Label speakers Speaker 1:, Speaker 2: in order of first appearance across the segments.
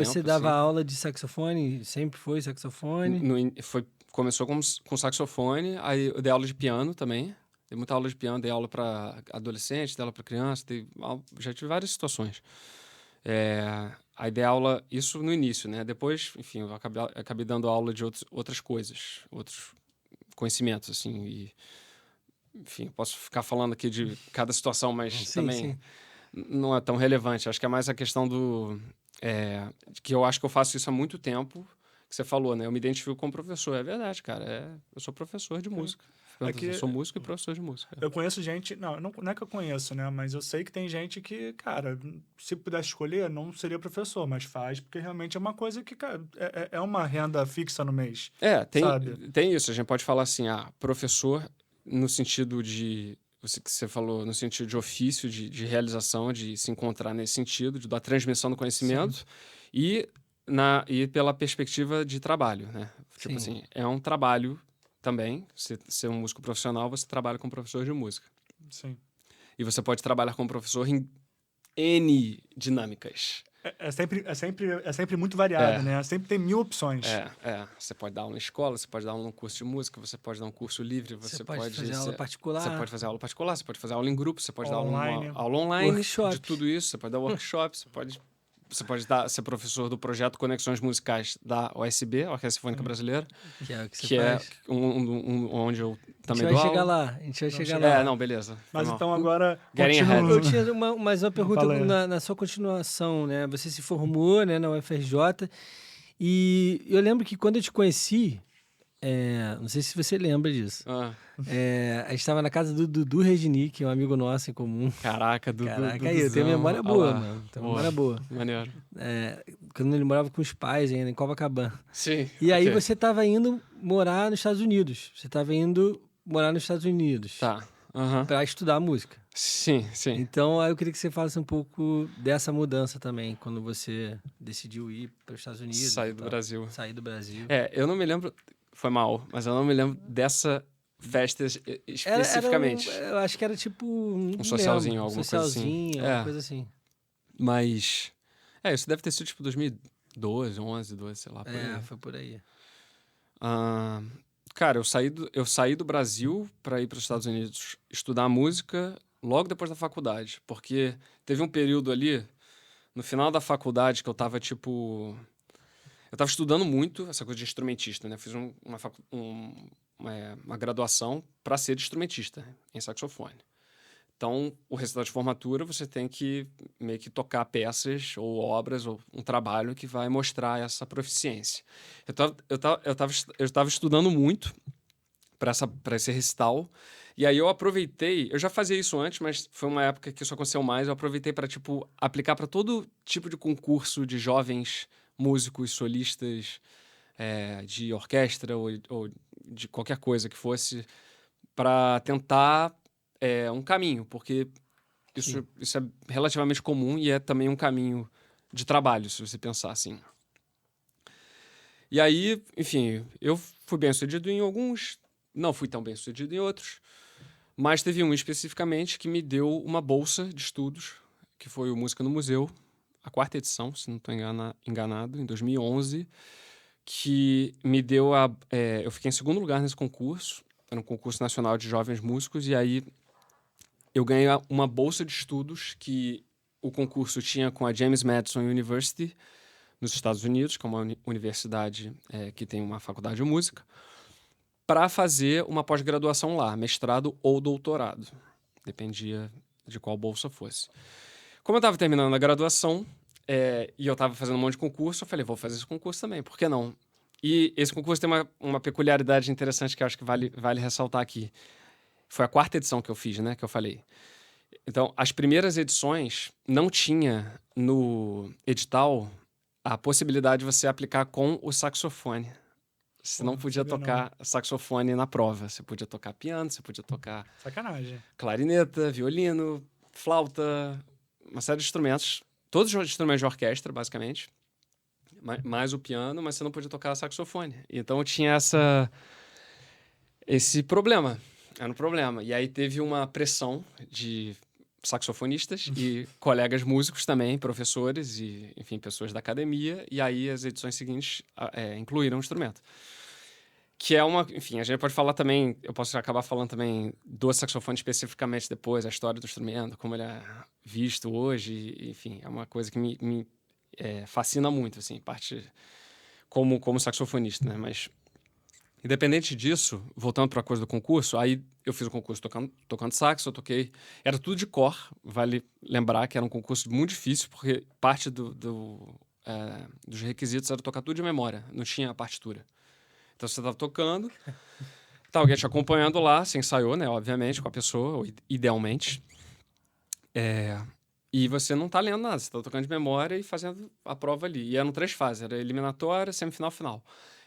Speaker 1: Você dava aula de saxofone? Sempre foi saxofone?
Speaker 2: Começou com saxofone, aí eu dei aula de piano também. Dei muita aula de piano, dei aula para adolescente, dei aula para criança, já tive várias situações. Aí dei aula, isso no início, né? Depois, enfim, eu acabei dando aula de outras coisas, outros conhecimentos, assim. E, enfim, posso ficar falando aqui de cada situação, mas
Speaker 1: Sim,
Speaker 2: também
Speaker 1: sim.
Speaker 2: não é tão relevante. Acho que é mais a questão que eu acho que eu faço isso há muito tempo, que você falou, né? Eu me identifico como professor. É verdade, cara. Eu sou professor de música. Eu
Speaker 3: Aqui
Speaker 2: sou músico e professor de música.
Speaker 3: eu conheço gente, não é que eu conheço, né? Mas eu sei que tem gente que, cara, se pudesse escolher, não seria professor, mas faz, porque realmente é uma coisa que, cara, é uma renda fixa no mês. Sabe?
Speaker 2: Tem isso. A gente pode falar assim, professor no sentido de que você falou, no sentido de ofício, de realização, de se encontrar nesse sentido, da transmissão do conhecimento e pela perspectiva de trabalho, né? Tipo
Speaker 1: Sim.
Speaker 2: assim, é um trabalho também. Você ser um músico profissional, você trabalha como professor de música.
Speaker 3: Sim.
Speaker 2: E você pode trabalhar como professor em N dinâmicas.
Speaker 3: É sempre muito variado, né? Sempre tem 1000 opções.
Speaker 2: Você pode dar aula na escola, você pode dar aula num curso de música, você pode dar um curso livre,
Speaker 1: Você pode fazer aula particular.
Speaker 2: Você pode fazer aula particular, você pode fazer aula em grupo, você pode dar
Speaker 3: Online.
Speaker 2: aula online
Speaker 1: Workshop.
Speaker 2: de tudo isso, você pode dar workshop, você pode ser professor do projeto Conexões Musicais da OSB, Orquestra Sinfônica Brasileira,
Speaker 1: Que é o que você
Speaker 2: que
Speaker 1: faz.
Speaker 2: é onde eu também
Speaker 1: a
Speaker 2: dou
Speaker 1: gente vai chegar
Speaker 2: aula.
Speaker 1: lá. A gente vai chegar lá.
Speaker 2: Não, beleza.
Speaker 3: Mas então agora,
Speaker 2: Getting ahead.
Speaker 1: Eu tinha mais uma pergunta
Speaker 3: Fala aí.
Speaker 1: na sua continuação, né? Você se formou, né, na UFRJ e eu lembro que quando eu te conheci, não sei se você lembra disso, a gente estava na casa do Dudu Regini, que é um amigo nosso em comum.
Speaker 2: Caraca, Dudu.
Speaker 1: Caraca, aí, eu tenho memória boa, mano. Tenho memória boa.
Speaker 2: Maneiro.
Speaker 1: Quando ele morava com os pais ainda, em Copacabana.
Speaker 2: Sim.
Speaker 1: E aí você estava indo morar nos Estados Unidos. Você estava indo morar nos Estados Unidos.
Speaker 2: Tá.
Speaker 1: Para estudar música.
Speaker 2: Sim.
Speaker 1: Então, aí eu queria que você falasse um pouco dessa mudança também, quando você decidiu ir para os Estados Unidos.
Speaker 2: Sair do Brasil.
Speaker 1: Sair do Brasil.
Speaker 2: Eu não me lembro, foi mal, mas eu não me lembro dessa festa especificamente.
Speaker 1: Eu acho que era tipo...
Speaker 2: Um socialzinho, alguma coisa assim.
Speaker 1: Alguma coisa assim.
Speaker 2: Mas, isso deve ter sido tipo 2012, 11, 12, sei lá. Por aí.
Speaker 1: Foi por aí.
Speaker 2: Cara, eu saí do Brasil para ir para os Estados Unidos estudar música logo depois da faculdade, porque teve um período ali, no final da faculdade, que eu tava tipo... Eu tava estudando muito essa coisa de instrumentista, né? Fiz uma graduação para ser instrumentista em saxofone. Então, o resultado de formatura, você tem que meio que tocar peças ou obras ou um trabalho que vai mostrar essa proficiência. Eu tava estudando muito para esse recital, e aí eu aproveitei, eu já fazia isso antes, mas foi uma época que isso aconteceu mais, eu aproveitei para tipo aplicar para todo tipo de concurso de jovens músicos, solistas, de orquestra ou de qualquer coisa que fosse, para tentar um caminho, porque isso é relativamente comum e é também um caminho de trabalho, se você pensar assim. E aí, enfim, eu fui bem-sucedido em alguns, não fui tão bem-sucedido em outros, mas teve um especificamente que me deu uma bolsa de estudos, que foi o Música no Museu, a 4ª edição, se não estou enganado, em 2011, que me deu eu fiquei em segundo lugar nesse concurso, era um concurso nacional de jovens músicos, e aí eu ganhei uma bolsa de estudos que o concurso tinha com a James Madison University, nos Estados Unidos, que é uma universidade que tem uma faculdade de música, para fazer uma pós-graduação lá, mestrado ou doutorado. Dependia de qual bolsa fosse. Como eu estava terminando a graduação e eu estava fazendo um monte de concurso, eu falei, vou fazer esse concurso também, por que não? E esse concurso tem uma peculiaridade interessante que eu acho que vale ressaltar aqui. Foi a 4ª edição que eu fiz, né, que eu falei. Então, as primeiras edições não tinha no edital a possibilidade de você aplicar com o saxofone. Você não podia tocar saxofone na prova. Você podia tocar piano, você podia tocar...
Speaker 3: Sacanagem.
Speaker 2: Clarineta, violino, flauta, uma série de instrumentos. Todos os instrumentos de orquestra, basicamente. Mais o piano, mas você não podia tocar saxofone. Então tinha esse problema. Era um problema. E aí teve uma pressão de saxofonistas e colegas músicos também, professores e, enfim, pessoas da academia. E aí as edições seguintes incluíram o instrumento. Que é enfim, a gente pode falar também, eu posso acabar falando também do saxofone especificamente depois, a história do instrumento, como ele é visto hoje, enfim, é uma coisa que me fascina muito, assim, parte como saxofonista, né? Mas, independente disso, voltando para a coisa do concurso, aí eu fiz o concurso tocando sax, eu toquei, era tudo de cor, vale lembrar que era um concurso muito difícil, porque parte dos requisitos era tocar tudo de memória, não tinha partitura. Então, você estava tocando, tá alguém te acompanhando lá, você ensaiou, né, obviamente, com a pessoa, idealmente. E você não tá lendo nada, você tá tocando de memória e fazendo a prova ali. E eram 3 fases, era eliminatória, semifinal, final.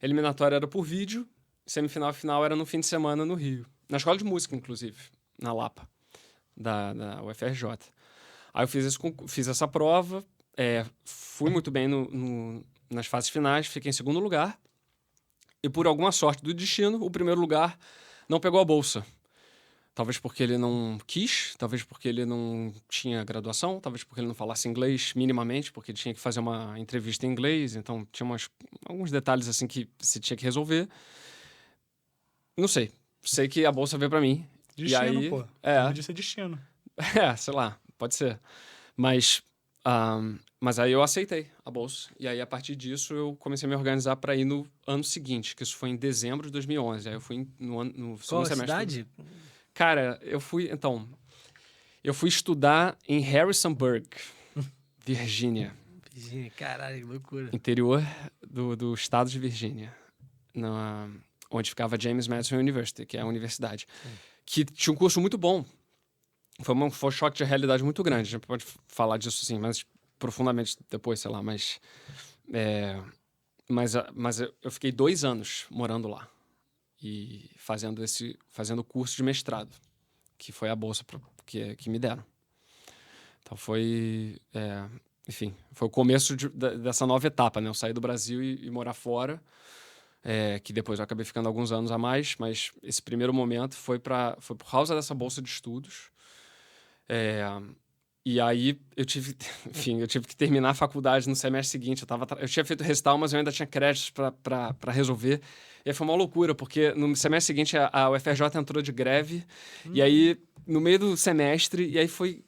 Speaker 2: Eliminatória era por vídeo, semifinal e final era no fim de semana no Rio. Na escola de música, inclusive, na Lapa, da UFRJ. Aí eu fiz essa prova, fui muito bem nas fases finais, fiquei em segundo lugar. E por alguma sorte do destino, o primeiro lugar não pegou a bolsa. Talvez porque ele não quis, talvez porque ele não tinha graduação, talvez porque ele não falasse inglês minimamente, porque ele tinha que fazer uma entrevista em inglês, então tinha alguns detalhes assim que você tinha que resolver. Não sei. Sei que a bolsa veio pra mim.
Speaker 3: Destino,
Speaker 2: e aí,
Speaker 3: pô. Podia ser destino.
Speaker 2: Sei lá, pode ser. Mas aí eu aceitei a bolsa. E aí, a partir disso, eu comecei a me organizar para ir no ano seguinte, que isso foi em dezembro de 2011. Aí eu fui no segundo semestre.
Speaker 1: Qual cidade?
Speaker 2: Cara, eu fui estudar em Harrisonburg, Virgínia.
Speaker 1: Virgínia, caralho, que loucura.
Speaker 2: Interior do estado de Virgínia. Onde ficava James Madison University, que é a universidade. Que tinha um curso muito bom. Foi um choque de realidade muito grande. A gente pode falar disso, assim, mais profundamente depois, sei lá. Mas eu fiquei 2 anos morando lá. E fazendo o curso de mestrado, que foi a bolsa que me deram. Então enfim, foi o começo dessa nova etapa, né? Eu saí do Brasil e morar fora, que depois eu acabei ficando alguns anos a mais, mas esse primeiro momento foi por causa dessa bolsa de estudos. E aí eu tive que terminar a faculdade no semestre seguinte. Eu tinha feito recital, mas eu ainda tinha créditos para resolver. E aí foi uma loucura, porque no semestre seguinte a UFRJ entrou de greve. E aí, no meio do semestre, e aí foi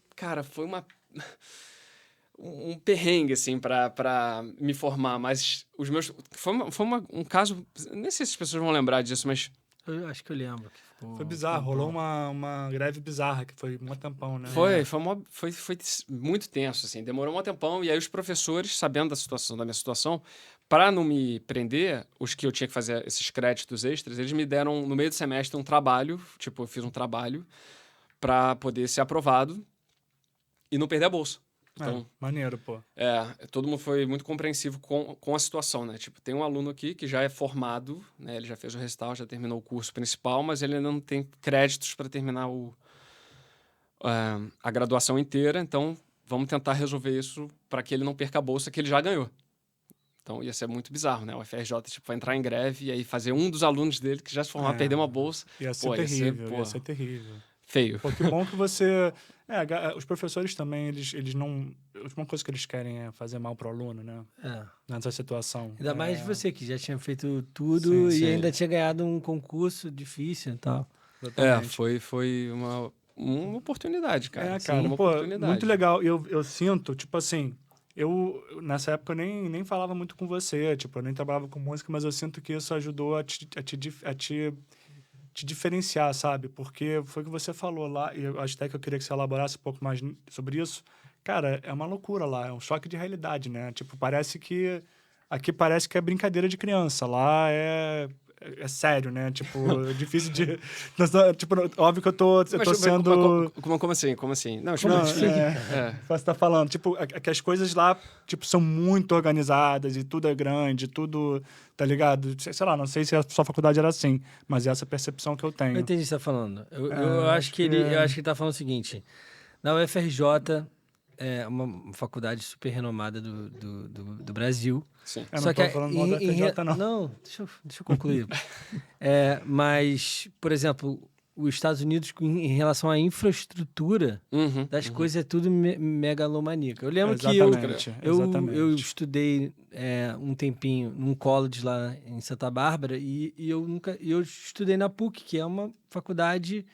Speaker 2: um perrengue, assim, para me formar. Mas os meus... Foi um caso... Nem sei se as pessoas vão lembrar disso, mas...
Speaker 1: Eu acho que eu lembro.
Speaker 3: Foi bizarro, rolou uma greve bizarra, que foi um tempão, né?
Speaker 2: Foi muito tenso, assim, demorou um tempão, e aí os professores, sabendo da minha situação, para não me prender, os que eu tinha que fazer esses créditos extras, eles me deram, no meio do semestre, um trabalho, eu fiz um trabalho para poder ser aprovado e não perder a bolsa. Então,
Speaker 3: maneiro, pô.
Speaker 2: Todo mundo foi muito compreensivo com a situação, né? Tem um aluno aqui que já é formado, né? Ele já fez o recital, já terminou o curso principal, mas ele ainda não tem créditos para terminar a graduação inteira. Então, vamos tentar resolver isso para que ele não perca a bolsa que ele já ganhou. Então, ia ser muito bizarro, né? O UFRJ vai entrar em greve e aí fazer um dos alunos dele que já se formar perder uma bolsa.
Speaker 3: Ia ser terrível, ia ser terrível.
Speaker 2: Feio.
Speaker 3: Pô, que bom que você... os professores também, eles não... A última coisa que eles querem é fazer mal pro aluno, né? Nessa situação.
Speaker 1: Ainda mais você, que já tinha feito tudo e ainda tinha ganhado um concurso difícil e tal.
Speaker 3: Exatamente.
Speaker 2: Foi uma oportunidade, cara.
Speaker 3: Cara,
Speaker 2: uma oportunidade.
Speaker 3: Muito legal. Eu sinto, tipo assim... nessa época, eu nem falava muito com você. Eu nem trabalhava com música, mas eu sinto que isso ajudou a te diferenciar, sabe? Porque foi o que você falou lá, e eu acho até que eu queria que você elaborasse um pouco mais sobre isso. Cara, é uma loucura lá, é um choque de realidade, né? Aqui parece que é brincadeira de criança, lá é sério, né? Difícil de... óbvio que eu tô sendo...
Speaker 2: Como assim? Não,
Speaker 3: Você tá falando, que as coisas lá, são muito organizadas e tudo é grande, tudo, tá ligado? Sei lá, não sei se a sua faculdade era assim, mas é essa percepção que eu tenho.
Speaker 1: Eu entendi o que você tá falando. Eu acho que ele tá falando o seguinte, na UFRJ... É uma faculdade super renomada do Brasil.
Speaker 3: Sim. Eu não tô falando mal da FRJ, não.
Speaker 1: Não, deixa eu concluir. Mas, por exemplo, os Estados Unidos, em relação à infraestrutura das coisas, é tudo megalomaníaco. Eu lembro que eu estudei um tempinho num college lá em Santa Bárbara e eu estudei na PUC, que é uma faculdade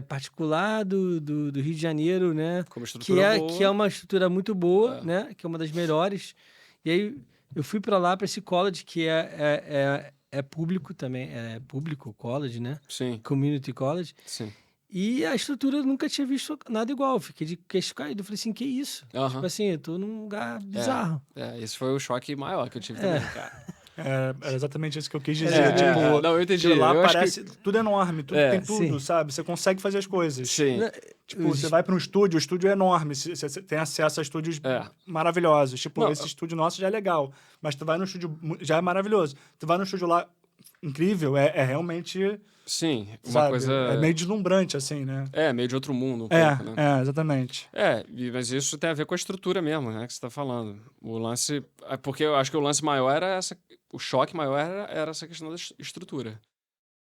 Speaker 1: particular do Rio de Janeiro, né?
Speaker 2: Como estrutura boa.
Speaker 1: Que é uma estrutura muito boa, né? Que é uma das melhores. E aí eu fui para lá, para esse college, que é público também, é público college, né?
Speaker 2: Sim.
Speaker 1: Community college.
Speaker 2: Sim.
Speaker 1: E a estrutura, eu nunca tinha visto nada igual. Fiquei de queixo caído. Eu falei assim, que isso? Tipo assim, eu tô num lugar bizarro.
Speaker 2: Esse foi o choque maior que eu tive também, cara.
Speaker 3: É exatamente isso que eu quis dizer. Tipo,
Speaker 2: não, eu entendi.
Speaker 3: Lá parece tudo enorme, tem tudo,
Speaker 1: sim.
Speaker 3: sabe? Você consegue fazer as coisas.
Speaker 2: Sim.
Speaker 3: Tipo, você vai para um estúdio, o estúdio é enorme, você tem acesso a estúdios maravilhosos. Tipo, esse estúdio nosso já é legal, mas tu vai no estúdio, já é maravilhoso. Tu vai no estúdio lá, incrível, é realmente...
Speaker 2: Sim, uma
Speaker 3: sabe?
Speaker 2: coisa...
Speaker 3: É meio deslumbrante, assim, né?
Speaker 2: Meio de outro mundo, pouco, né?
Speaker 3: Exatamente.
Speaker 2: Mas isso tem a ver com a estrutura mesmo, né? Que você tá falando. O lance... Porque eu acho que o lance maior era o choque maior era essa questão da estrutura.